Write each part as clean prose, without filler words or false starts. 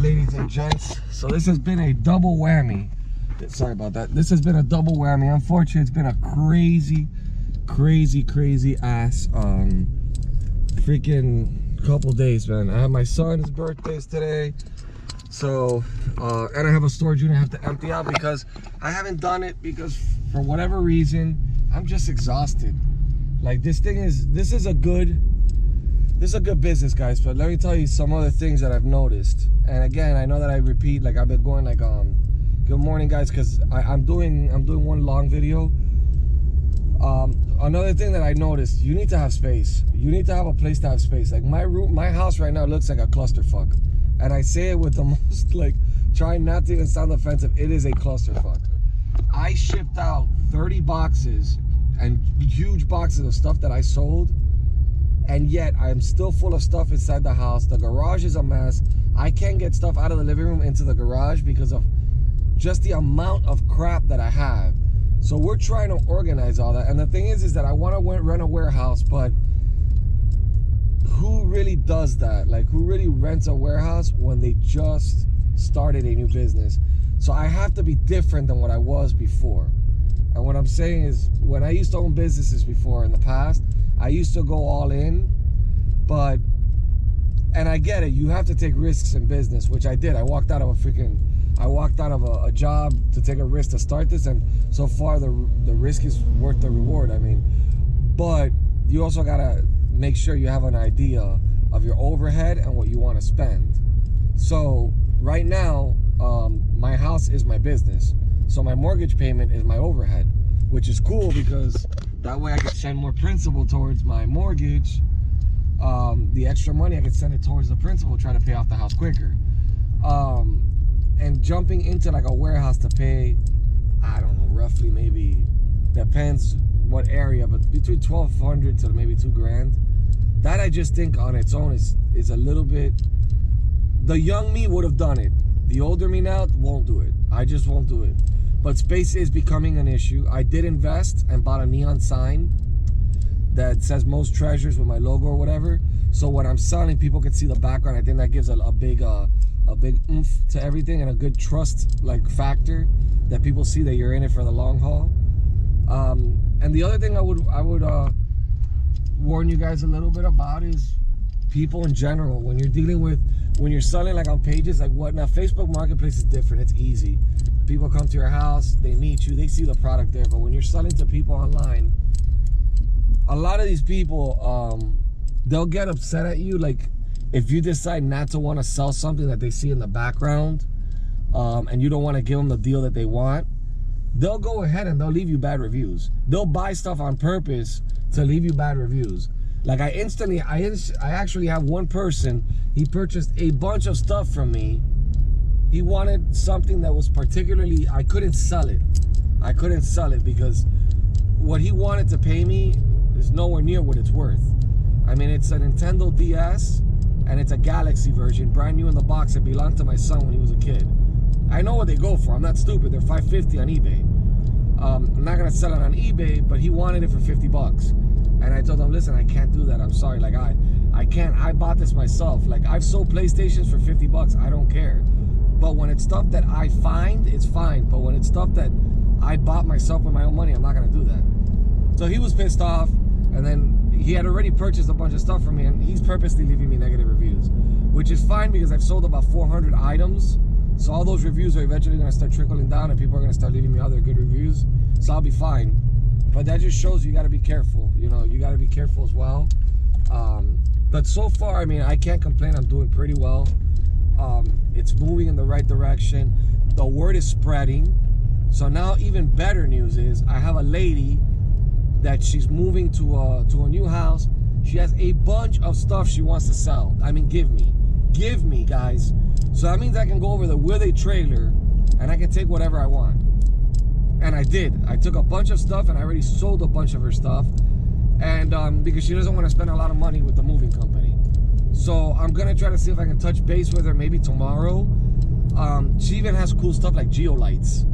ladies and gents. So this has been a double whammy. Sorry about that. This has been a double whammy. Unfortunately, it's been a crazy ass freaking couple days, man. I have my son's birthdays today. So, and I have a storage unit I have to empty out because I haven't done it because for whatever reason, I'm just exhausted. Like this is a good business, guys, but let me tell you some other things that I've noticed. And again, I know that I repeat, like I've been going like good morning, guys, because I'm doing one long video. Another thing that I noticed, you need to have space. You need to have a place to have space. Like my house right now looks like a clusterfuck. And I say it with the most, like, trying not to even sound offensive. It is a clusterfuck. I shipped out 30 boxes and huge boxes of stuff that I sold. And yet I'm still full of stuff inside the house. The garage is a mess. I can't get stuff out of the living room into the garage because of just the amount of crap that I have. So we're trying to organize all that. And the thing is that I want to rent a warehouse, but who really does that? Like, who really rents a warehouse when they just started a new business? So I have to be different than what I was before. And what I'm saying is, when I used to own businesses before in the past, I used to go all in, and I get it, you have to take risks in business, which I did. I walked out of a job to take a risk to start this, and so far the risk is worth the reward. I mean, but you also gotta make sure you have an idea of your overhead and what you want to spend. So right now, my house is my business, so my mortgage payment is my overhead, which is cool because that way I can send more principal towards my mortgage. The extra money, I can send it towards the principal, try to pay off the house quicker. And jumping into like a warehouse to pay, I don't know, roughly, maybe, depends what area, but between $1,200 to maybe $2,000. That I just think on its own is a little bit, the young me would have done it. The older me now won't do it. I just won't do it. But space is becoming an issue. I did invest and bought a neon sign that says moestreasures with my logo or whatever. So when I'm selling, people can see the background. I think that gives a big oomph to everything and a good trust like factor that people see that you're in it for the long haul. And the other thing I would warn you guys a little bit about is people in general. When you're selling like on pages like what now, Facebook Marketplace is different. It's easy. People come to your house, they meet you, they see the product there. But when you're selling to people online, a lot of these people, they'll get upset at you. Like if you decide not to want to sell something that they see in the background, and you don't want to give them the deal that they want, they'll go ahead and they'll leave you bad reviews. They'll buy stuff on purpose to leave you bad reviews. Like I actually have one person, he purchased a bunch of stuff from me. He wanted something that was particularly, I couldn't sell it. I couldn't sell it because what he wanted to pay me is nowhere near what it's worth. I mean, it's a Nintendo DS and it's a Galaxy version, brand new in the box. It belonged to my son when he was a kid. I know what they go for. I'm not stupid. They're $550 on eBay. I'm not gonna sell it on eBay, but he wanted it for 50 bucks. And I told him, listen, I can't do that. I'm sorry. Like I can't. I bought this myself. Like I've sold PlayStations for 50 bucks. I don't care. But when it's stuff that I find, it's fine. But when it's stuff that I bought myself with my own money, I'm not gonna do that. So he was pissed off, and then he had already purchased a bunch of stuff from me, and he's purposely leaving me negative reviews, which is fine because I've sold about 400 items. So all those reviews are eventually gonna start trickling down, and people are gonna start leaving me other good reviews. So I'll be fine. But that just shows you gotta be careful. You know, you gotta be careful as well. But so far, I mean, I can't complain. I'm doing pretty well. It's moving in the right direction. The word is spreading. So now even better news is I have a lady that she's moving to a new house. She has a bunch of stuff she wants to sell. I mean, give me, guys. So that means I can go over there with a trailer and I can take whatever I want. And I did. I took a bunch of stuff and I already sold a bunch of her stuff. And because she doesn't want to spend a lot of money with the moving company. So I'm gonna try to see if I can touch base with her maybe tomorrow. She even has cool stuff like geolights.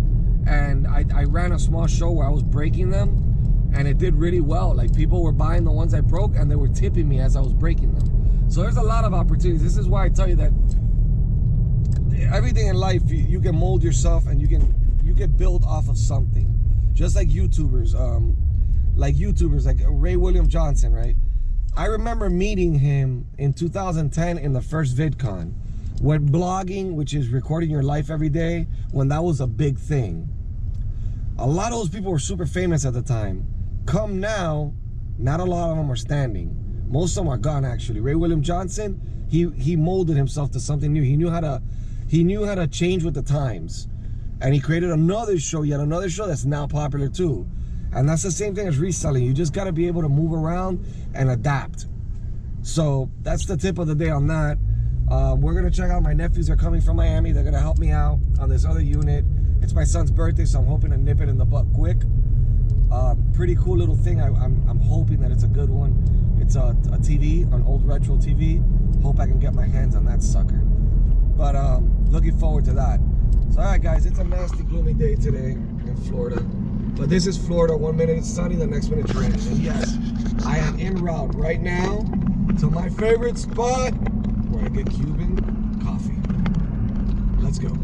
And I ran a small show where I was breaking them, and it did really well. Like people were buying the ones I broke and they were tipping me as I was breaking them. So there's a lot of opportunities. This is why I tell you that everything in life, you can mold yourself, and you can build off of something. Just like YouTubers, like Ray William Johnson, right? I remember meeting him in 2010 in the first VidCon, when blogging, which is recording your life every day, when that was a big thing. A lot of those people were super famous at the time. Come now, not a lot of them are standing. Most of them are gone, actually. Ray William Johnson, he molded himself to something new. He knew how to change with the times, and he created another show, yet another show that's now popular too. And that's the same thing as reselling. You just got to be able to move around and adapt. So that's the tip of the day on that. We're gonna check out. My nephews are coming from Miami. They're gonna help me out on this other unit. It's my son's birthday, so I'm hoping to nip it in the butt quick. Pretty cool little thing. I'm hoping that it's a good one. It's a TV, an old retro TV. Hope I can get my hands on that sucker. But looking forward to that. So all right, guys, it's a nasty, gloomy day today in Florida. But this is Florida. 1 minute it's sunny, the next minute it's raining. And yes, I am en route right now to my favorite spot where I get Cuban coffee. Let's go.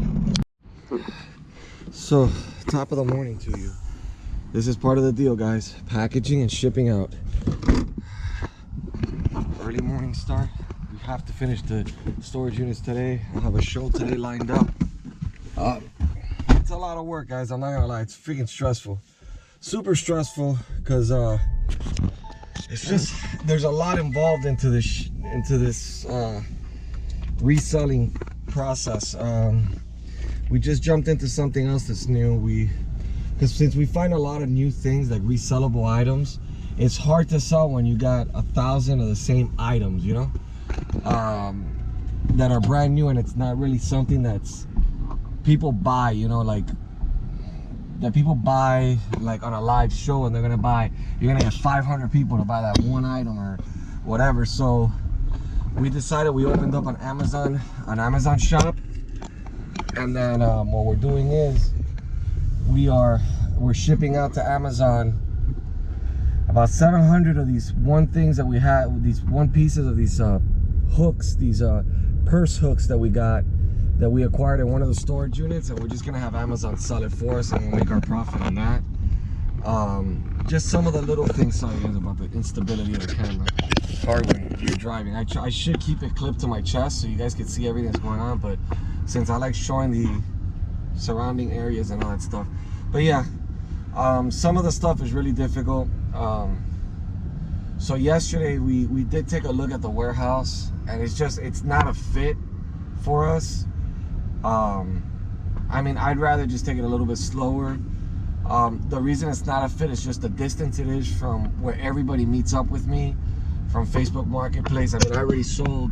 So, top of the morning to you. This is part of the deal, guys. Packaging and shipping out. Early morning start. We have to finish the storage units today. I'll have a show today lined up. It's a lot of work, guys. I'm not gonna lie. It's freaking stressful. Super stressful, because it's just, there's a lot involved into this reselling process. We just jumped into something else that's new. Because since we find a lot of new things like resellable items, it's hard to sell when you got 1,000 of the same items, you know, that are brand new, and it's not really something that's people buy, you know, like that people buy like on a live show, and you're gonna get 500 people to buy that one item or whatever. So we decided, we opened up an Amazon shop, and then what we're doing is we're shipping out to Amazon about 700 of these one things that we had, these one pieces of these hooks, these purse hooks that we acquired in one of the storage units, and we're just gonna have Amazon sell it for us, and we'll make our profit on that. Just some of the little things. Sorry guys about the instability of the camera. It's hard when you're driving. I should keep it clipped to my chest so you guys can see everything that's going on, but since I like showing the surrounding areas and all that stuff. But yeah, some of the stuff is really difficult. So yesterday we did take a look at the warehouse, and it's not a fit for us. I mean, I'd rather just take it a little bit slower. The reason it's not a fit is just the distance it is from where everybody meets up with me, from Facebook Marketplace. I mean, I already sold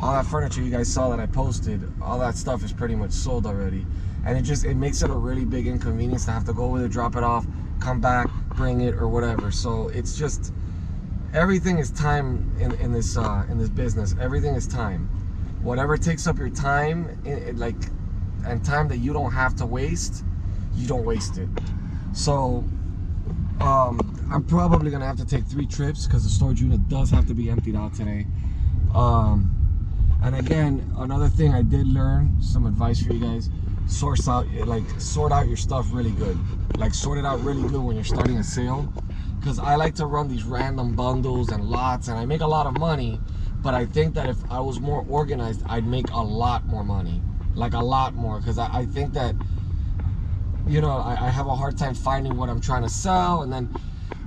all that furniture you guys saw that I posted. All that stuff is pretty much sold already, and it makes it a really big inconvenience to have to go with it, drop it off, come back, bring it, or whatever. So it's just, everything is time in this business. Everything is time. Whatever takes up your time, and time that you don't have to waste, you don't waste it. So I'm probably gonna have to take 3 trips, because the storage unit does have to be emptied out today. And again, another thing I did learn, some advice for you guys: sort out your stuff really good. Like, sort it out really good when you're starting a sale, because I like to run these random bundles and lots, and I make a lot of money. But I think that if I was more organized, I'd make a lot more money, like a lot more, because I think that, you know, I have a hard time finding what I'm trying to sell, and then,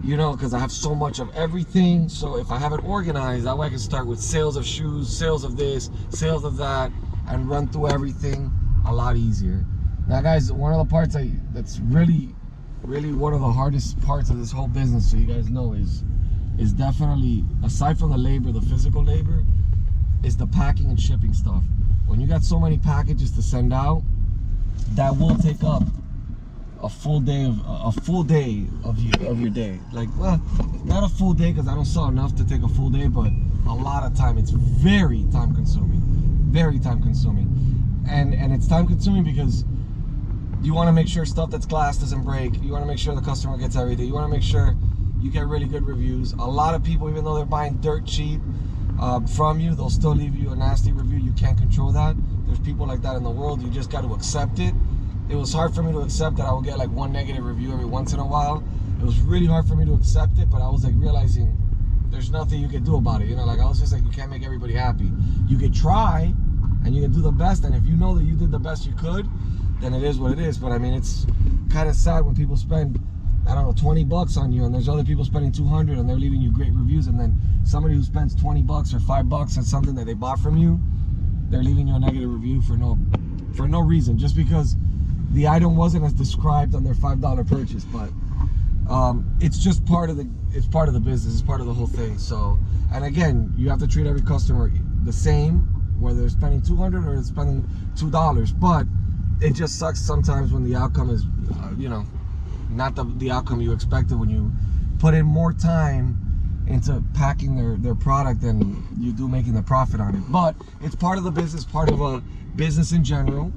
you know, because I have so much of everything. So if I have it organized, that way I can start with sales of shoes, sales of this, sales of that, and run through everything a lot easier. Now guys, one of the parts that's really one of the hardest parts of this whole business, so you guys know, is definitely, aside from the labor, the physical labor, is the packing and shipping stuff. When you got so many packages to send out, that will take up a full day of your day. Like, well, not a full day, because I don't sell enough to take a full day, but a lot of time. It's very time consuming, and it's time consuming because you want to make sure stuff that's glass doesn't break. You want to make sure the customer gets everything. You want to make sure you get really good reviews. A lot of people, even though they're buying dirt cheap from you, they'll still leave you a nasty review. You can't control that. There's people like that in the world. You just got to accept it. It was hard for me to accept that I would get like one negative review every once in a while. It was really hard for me to accept it, but I was like realizing there's nothing you can do about it. You know, like I was just like, you can't make everybody happy. You can try and you can do the best, and if you know that you did the best you could, then it is what it is. But I mean, it's kind of sad when people spend, I don't know, 20 bucks on you, and there's other people spending 200 and they're leaving you great reviews, and then somebody who spends 20 bucks or $5 on something that they bought from you, they're leaving you a negative review for no reason, just because the item wasn't as described on their $5 purchase. But it's just part of the business, it's part of the whole thing. So, and again, you have to treat every customer the same, whether they're spending 200 or they're spending $2. But it just sucks sometimes when the outcome is you know, not the outcome you expected, when you put in more time into packing their product than you do making the profit on it. But it's part of the business, part of a business in general,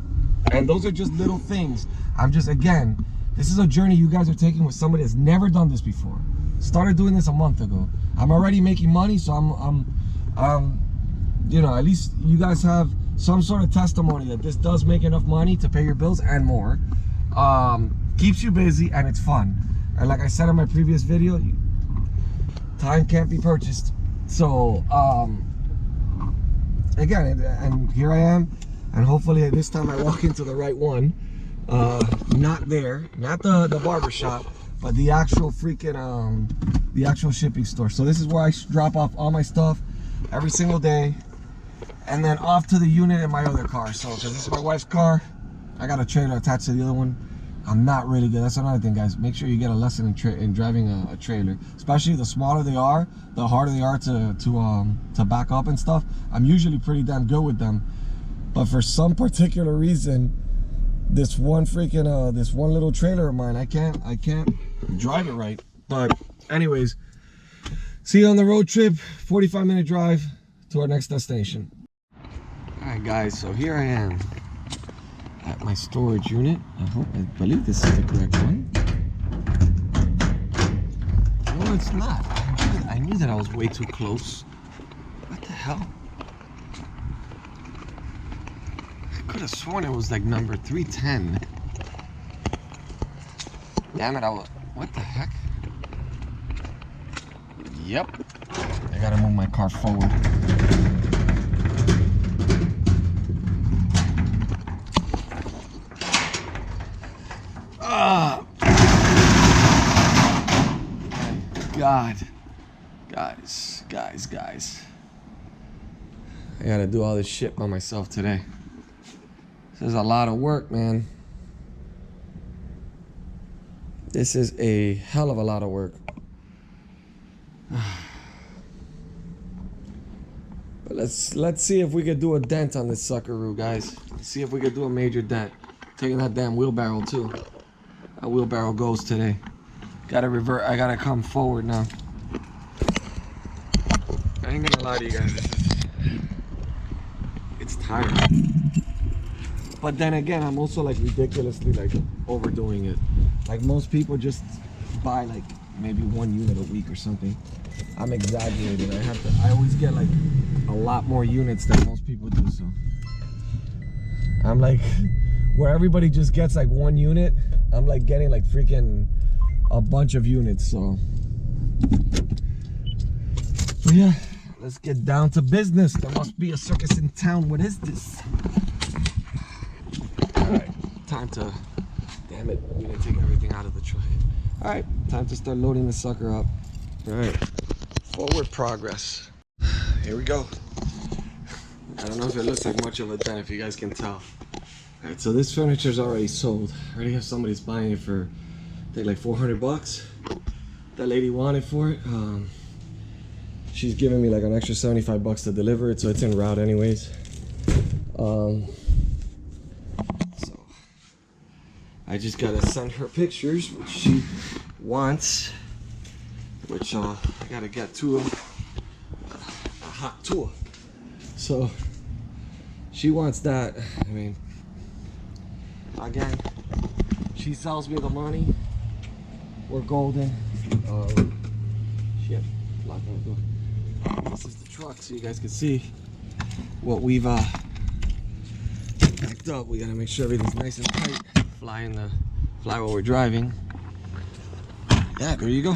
and those are just little things. I'm just, again, this is a journey you guys are taking with somebody that's never done this before. Started doing this a month ago. I'm already making money, so I'm you know, at least you guys have some sort of testimony that this does make enough money to pay your bills and more. Keeps you busy and it's fun. And like I said in my previous video, time can't be purchased. So again, and here I am, and hopefully this time I walk into the right one. Not there, not the barber shop, but the actual freaking the actual shipping store. So this is where I drop off all my stuff every single day, and then off to the unit in my other car. So because this is my wife's car, I got a trailer attached to the other one. I'm not really good. That's another thing, guys. Make sure you get a lesson in driving a trailer. Especially the smaller they are, the harder they are to back up and stuff. I'm usually pretty damn good with them, but for some particular reason, this one freaking this one little trailer of mine, I can't drive it right. But anyways, see you on the road trip. 45-minute drive to our next destination. All right, guys. So here I am at my storage unit. I believe this is the correct one. No, it's not. I knew that I was way too close. What the hell? I could have sworn it was like number 310. Damn it, what the heck? Yep. I gotta move my car forward. Oh my God. Guys. I gotta do all this shit by myself today. This is a lot of work, man. This is a hell of a lot of work. But let's see if we could do a dent on this suckaroo, guys. Let's see if we could do a major dent. Taking that damn wheelbarrow too. That wheelbarrow goes today. Gotta revert. I gotta come forward now. I ain't gonna lie to you guys. It's tiring. But then again, I'm also like ridiculously like overdoing it. Like most people just buy like maybe one unit a week or something. I'm exaggerating. I always get like a lot more units than most people do. So I'm like, where everybody just gets like one unit, I'm like getting like freaking a bunch of units. So yeah, let's get down to business. There must be a circus in town. What is this? Alright, time to, damn it, we didn't take everything out of the truck. Alright, time to start loading the sucker up. Alright, forward progress. Here we go. I don't know if it looks like much of a dent, if you guys can tell. Alright, so this furniture is already sold. I already have somebody's buying it for, I think like 400 bucks. That lady wanted for it. She's giving me like an extra 75 bucks to deliver it, so it's en route anyways. So I just gotta send her pictures, which she wants, which I gotta get to a hot tour. So she wants that. I mean, again, she sells me the money. We're golden. Shit, locking the door. This is the truck, so you guys can see what we've packed up. We gotta make sure everything's nice and tight. Fly while we're driving. Yeah, there you go.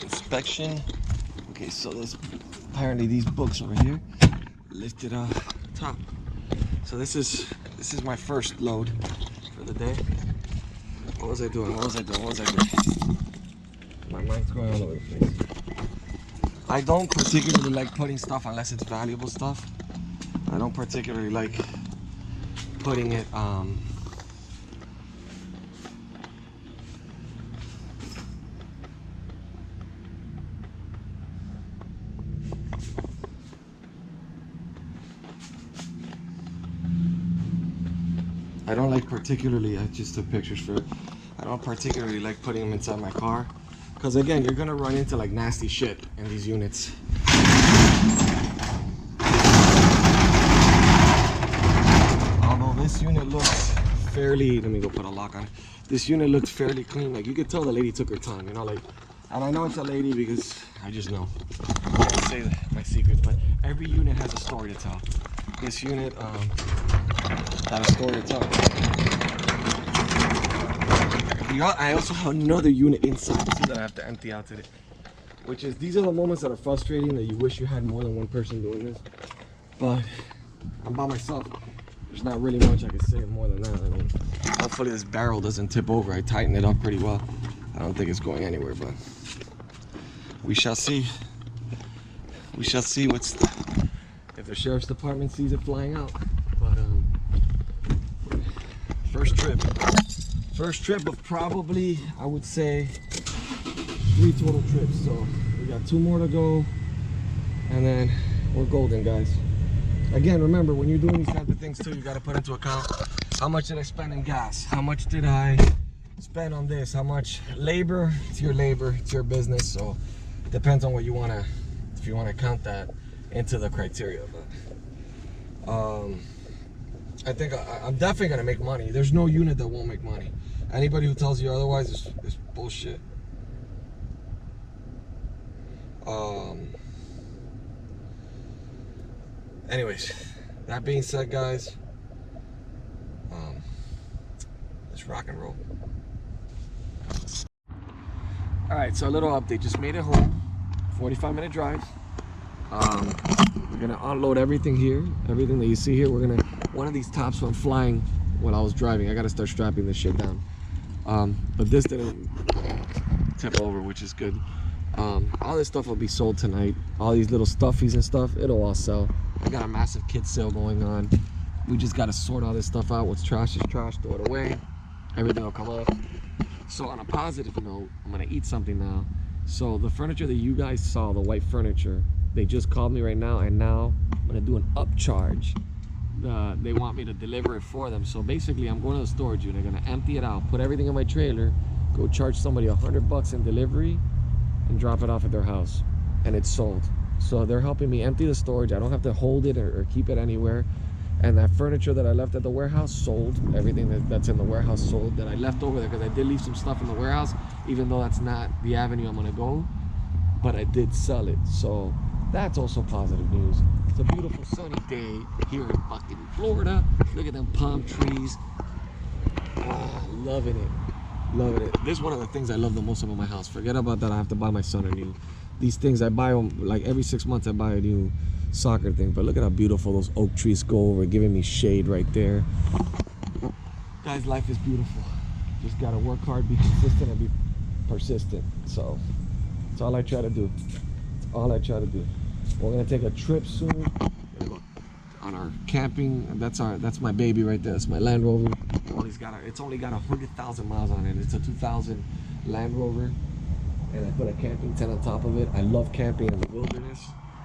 Inspection. Okay, so there's apparently these books over here lifted top. So this is my first load for the day. What was I doing? My mind's going all over the place. I don't particularly like putting stuff unless it's valuable stuff. I don't particularly like putting it I don't like particularly, I just took pictures for it. I don't particularly like putting them inside my car. Because again, you're gonna run into like nasty shit in these units. Although this unit looks fairly, let me go put a lock on it. This unit looks fairly clean. Like you could tell the lady took her time, you know, like, and I know it's a lady because I just know. I can't say my secrets, but every unit has a story to tell. This unit got a story to tell. I also have another unit inside too that I have to empty out today. Which is, these are the moments that are frustrating, that you wish you had more than one person doing this. But I'm by myself. There's not really much I can say more than that. I mean, hopefully this barrel doesn't tip over. I tightened it up pretty well. I don't think it's going anywhere, but we shall see. We shall see if the sheriff's department sees it flying out. But first trip of probably, I would say, 3 total trips. So we got 2 more to go, and then we're golden, guys. Again, remember, when you're doing these kinds of things too, you got to put into account, how much did I spend in gas? How much did I spend on this? How much labor? It's your labor, it's your business. So it depends on what you want to, if you want to count that into the criteria. But I think I'm definitely gonna make money. There's no unit that won't make money. Anybody who tells you otherwise is bullshit. Anyways, that being said, guys, let's rock and roll. All right, so a little update. Just made it home. 45-minute drive. We're gonna unload everything here. Everything that you see here, one of these tops went flying while I was driving. I gotta start strapping this shit down. But this didn't tip over, which is good. All this stuff will be sold tonight. All these little stuffies and stuff, it'll all sell. I got a massive kid sale going on. We just gotta sort all this stuff out. What's trash is trash, throw it away. Everything will come up. So on a positive note, I'm gonna eat something now. So the furniture that you guys saw, the white furniture, they just called me right now, and now I'm gonna do an upcharge. They want me to deliver it for them. So basically, I'm going to the storage unit, gonna empty it out, put everything in my trailer, go charge somebody $100 in delivery, and drop it off at their house, and it's sold. So they're helping me empty the storage. I don't have to hold it or keep it anywhere. And that furniture that I left at the warehouse sold. Everything that's in the warehouse sold that I left over there, because I did leave some stuff in the warehouse, even though that's not the avenue I'm gonna go, but I did sell it. So that's also positive news. It's a beautiful sunny day here in fucking Florida. Look at them palm trees. Oh, loving it, loving it. This is one of the things I love the most about my house. Forget about that, I have to buy my son a new. These things I buy them like every 6 months. I buy a new soccer thing. But look at how beautiful those oak trees go over, giving me shade right there. Guys, life is beautiful. Just gotta work hard, be consistent, and be persistent. So that's all I try to do. That's all I try to do. We're gonna take a trip soon on our camping. That's my baby right there. It's my Land Rover. It's only got 100,000 miles on it. It's a 2000 Land Rover, and I put a camping tent on top of it. I love camping in the wilderness.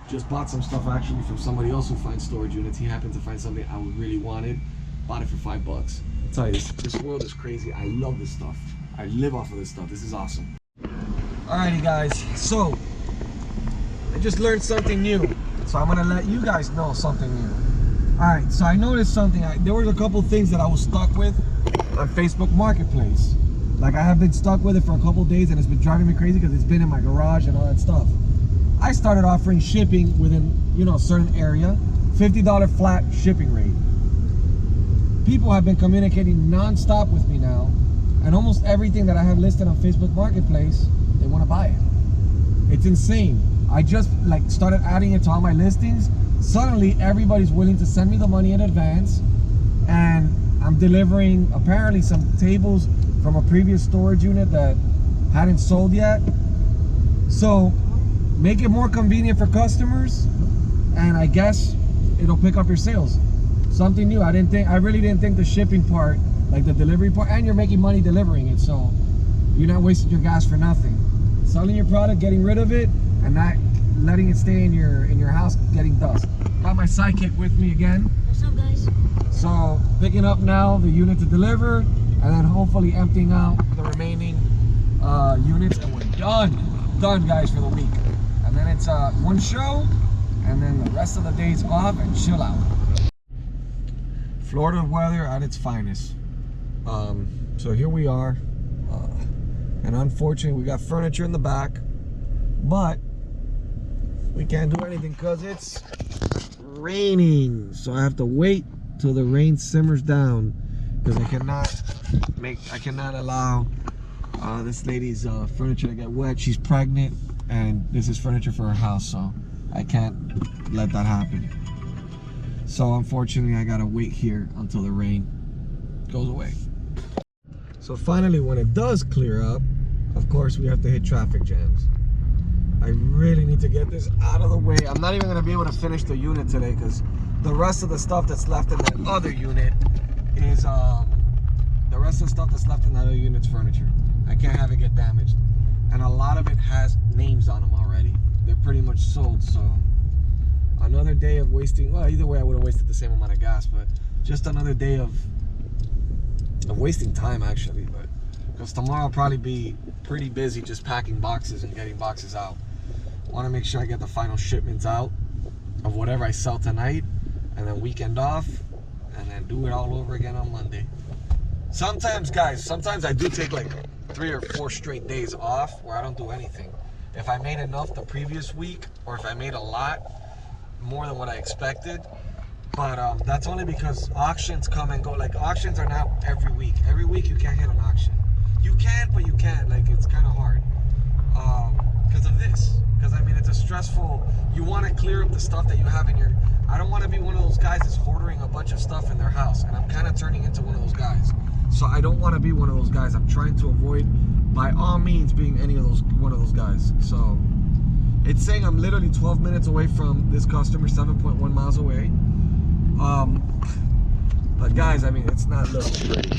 Just bought some stuff actually from somebody else who finds storage units. He happened to find something I really wanted. Bought it for $5. I'll tell you, this world is crazy. I love this stuff. I live off of this stuff. This is awesome. Alrighty, guys. So I just learned something new. So I'm gonna let you guys know something new. Alright, so I noticed something. There were a couple things that I was stuck with on Facebook Marketplace. Like, I have been stuck with it for a couple days, and it's been driving me crazy because it's been in my garage and all that stuff. I started offering shipping within, a certain area, $50 flat shipping rate. people have been communicating non-stop with me now, and almost everything that I have listed on Facebook Marketplace, they want to buy it. It's insane. I just like started adding it to all my listings. Suddenly everybody's willing to send me the money in advance, and I'm delivering apparently some tables from a previous storage unit that hadn't sold yet. So make it more convenient for customers, and I guess it'll pick up your sales. Something new. I really didn't think the shipping part, like the delivery part, and you're making money delivering it, so you're not wasting your gas for nothing. Selling your product, getting rid of it, and not letting it stay in your house getting dust. Got my sidekick with me again. What's up, guys? So picking up now the unit to deliver, and then hopefully emptying out the remaining units, and we're done guys for the week. And then it's one show, and then the rest of the days off and chill out. Florida weather at its finest. So here we are, and unfortunately we got furniture in the back, but we can't do anything because it's raining. So I have to wait till the rain simmers down, because I cannot allow this lady's furniture to get wet. She's pregnant, and this is furniture for her house, so I can't let that happen. So unfortunately I gotta wait here until the rain goes away. So finally, when it does clear up, of course we have to hit traffic jams. I really need to get this out of the way. I'm not even gonna be able to finish the unit today, because the rest of the stuff that's left in that other unit is furniture. I can't have it get damaged, and a lot of it has names on them already. They're pretty much sold, so another day of wasting. Well, either way I would have wasted the same amount of gas, but just another day of wasting time, actually. But because tomorrow I'll probably be pretty busy just packing boxes and getting boxes out. I want to make sure I get the final shipments out of whatever I sell tonight, and then weekend off, and then do it all over again on Monday. Sometimes, guys, I do take like 3 or 4 straight days off where I don't do anything. If I made enough the previous week, or if I made a lot more than what I expected. But that's only because auctions come and go. Like, auctions are now every week. Every week you can't hit an auction. You can, but you can't. Like, it's kind of hard because of this. Because I mean, it's a stressful. You want to clear up the stuff that you have in your. I don't want to be one of those guys that's hoarding a bunch of stuff in their house, and I'm kind of turning into one of those guys. So I don't want to be one of those guys. I'm trying to avoid, by all means, being one of those guys. So it's saying I'm literally 12 minutes away from this customer, 7.1 miles away. But guys, I mean, it's not looking pretty.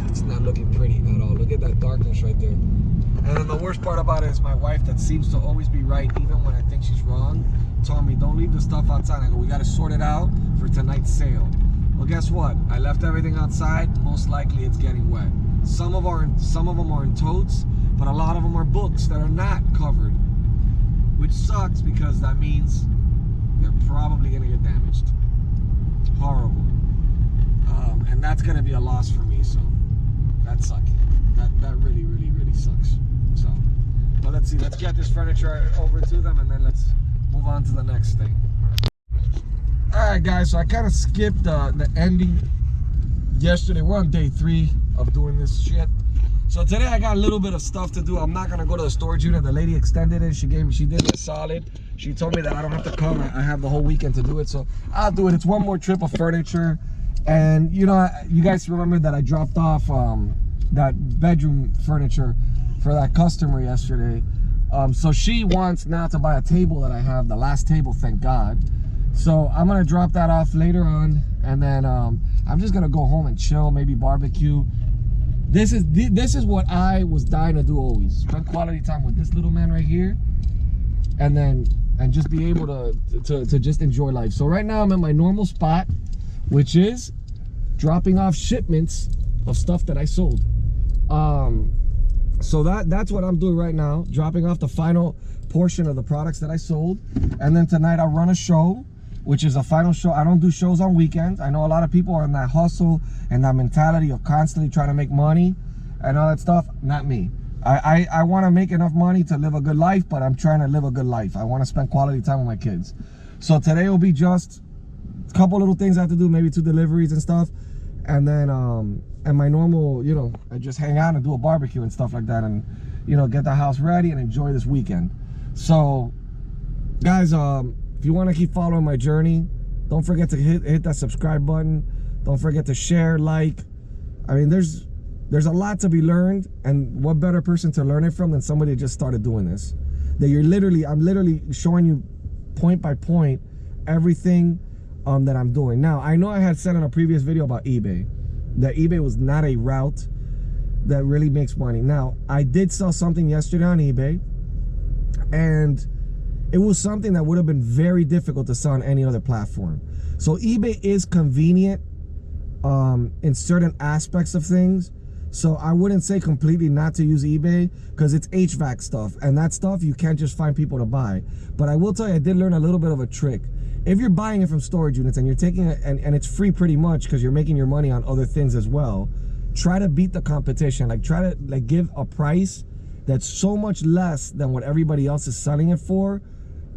It's not looking pretty at all. Look at that darkness right there. And then the worst part about it is my wife, that seems to always be right, even when I think she's wrong, told me, don't leave the stuff outside. I go, we got to sort it out for tonight's sale. Well, guess what? I left everything outside. Most likely it's getting wet. Some of them are in totes, but a lot of them are books that are not covered, which sucks, because that means they're probably gonna get damaged. Horrible. And that's gonna be a loss for me, so that's sucking. That really sucks. So, but let's see, let's get this furniture over to them, and then let's move on to the next thing. Alright guys, so I kind of skipped the ending yesterday. We're on day 3 of doing this shit. So today I got a little bit of stuff to do. I'm not gonna go to the storage unit. The lady extended it. She did me a solid. She told me that I don't have to come. I have the whole weekend to do it, so I'll do it. It's one more trip of furniture. And you know, you guys remember that I dropped off that bedroom furniture for that customer yesterday. So she wants now to buy a table that I have, the last table, thank God. So I'm gonna drop that off later on, and then I'm just gonna go home and chill, maybe barbecue. This is what I was dying to do always. Spend quality time with this little man right here, and just be able to just enjoy life. So right now I'm at my normal spot, which is dropping off shipments of stuff that I sold. So that's what I'm doing right now, dropping off the final portion of the products that I sold. And then tonight I'll run a show, which is a final show. I don't do shows on weekends. I know a lot of people are in that hustle and that mentality of constantly trying to make money and all that stuff. Not me. I want to make enough money to live a good life, but I'm trying to live a good life. I want to spend quality time with my kids. So today will be just a couple little things I have to do, maybe 2 deliveries and stuff. and then and my normal, you know, I just hang out and do a barbecue and stuff like that, and you know, get the house ready and enjoy this weekend. So guys, if you want to keep following my journey, don't forget to hit that subscribe button. Don't forget to share, like. I mean, there's a lot to be learned, and what better person to learn it from than somebody that just started doing this. That I'm literally showing you point by point everything that I'm doing. Now, I know I had said in a previous video about eBay that eBay was not a route that really makes money. Now, I did sell something yesterday on eBay, and it was something that would have been very difficult to sell on any other platform. So eBay is convenient in certain aspects of things. So I wouldn't say completely not to use eBay, because it's HVAC stuff, and that stuff you can't just find people to buy. But I will tell you, I did learn a little bit of a trick. If you're buying it from storage units and you're taking it, and it's free pretty much because you're making your money on other things as well, try to beat the competition. Like, try to give a price that's so much less than what everybody else is selling it for,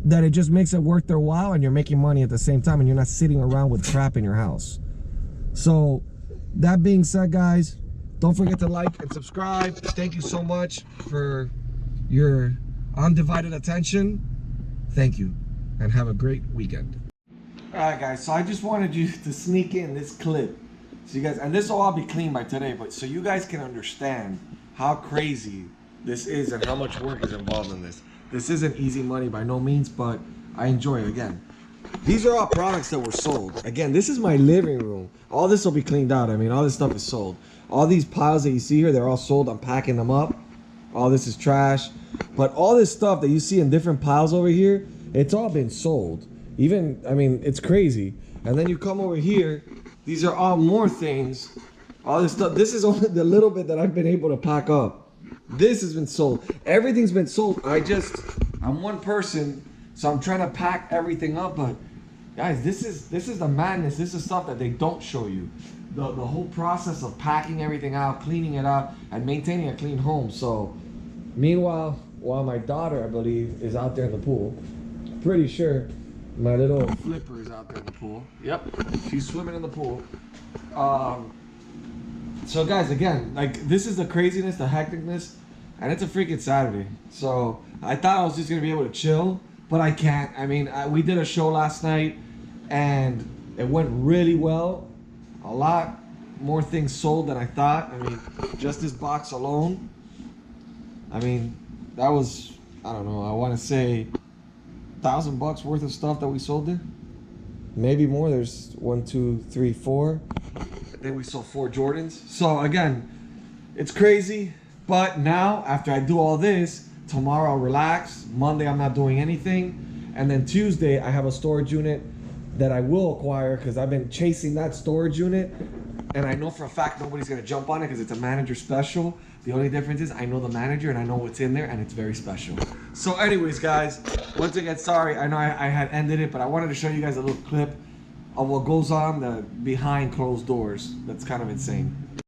that it just makes it worth their while, and you're making money at the same time, and you're not sitting around with crap in your house. So that being said, guys, don't forget to like and subscribe. Thank you so much for your undivided attention. Thank you, and have a great weekend. All right, guys, so I just wanted you to sneak in this clip, so you guys, and this will all be clean by today, but so you guys can understand how crazy this is and how much work is involved in this. This isn't easy money by no means, but I enjoy it. Again, these are all products that were sold. Again, this is my living room. All this will be cleaned out. I mean, all this stuff is sold. All these piles that you see here, they're all sold. I'm packing them up. All this is trash. But all this stuff that you see in different piles over here, it's all been sold. Even, I mean, it's crazy. And then you come over here, these are all more things. All this stuff, this is only the little bit that I've been able to pack up. This has been sold. Everything's been sold. I'm one person, so I'm trying to pack everything up. But guys, this is the madness. This is stuff that they don't show you. The whole process of packing everything out, cleaning it out, and maintaining a clean home. So meanwhile, while my daughter, I believe, is out there in the pool, pretty sure my little flipper is out there in the pool. Yep, she's swimming in the pool. So guys, again, like, this is the craziness, the hecticness, and it's a freaking Saturday. So I thought I was just gonna be able to chill, but I can't. I mean, we did a show last night, and it went really well. A lot more things sold than I thought. I mean, just this box alone, I mean, that was, I don't know, I want to say $1,000 worth of stuff that we sold there. Maybe more. There's 1, 2, 3, 4. Then we sold 4 Jordans. So again, it's crazy. But now, after I do all this, tomorrow I'll relax. Monday I'm not doing anything. And then Tuesday I have a storage unit that I will acquire, because I've been chasing that storage unit, and I know for a fact nobody's gonna jump on it because it's a manager special. The only difference is I know the manager and I know what's in there, and it's very special. So anyways, guys, once again, sorry, I know I had ended it, but I wanted to show you guys a little clip of what goes on behind closed doors. That's kind of insane.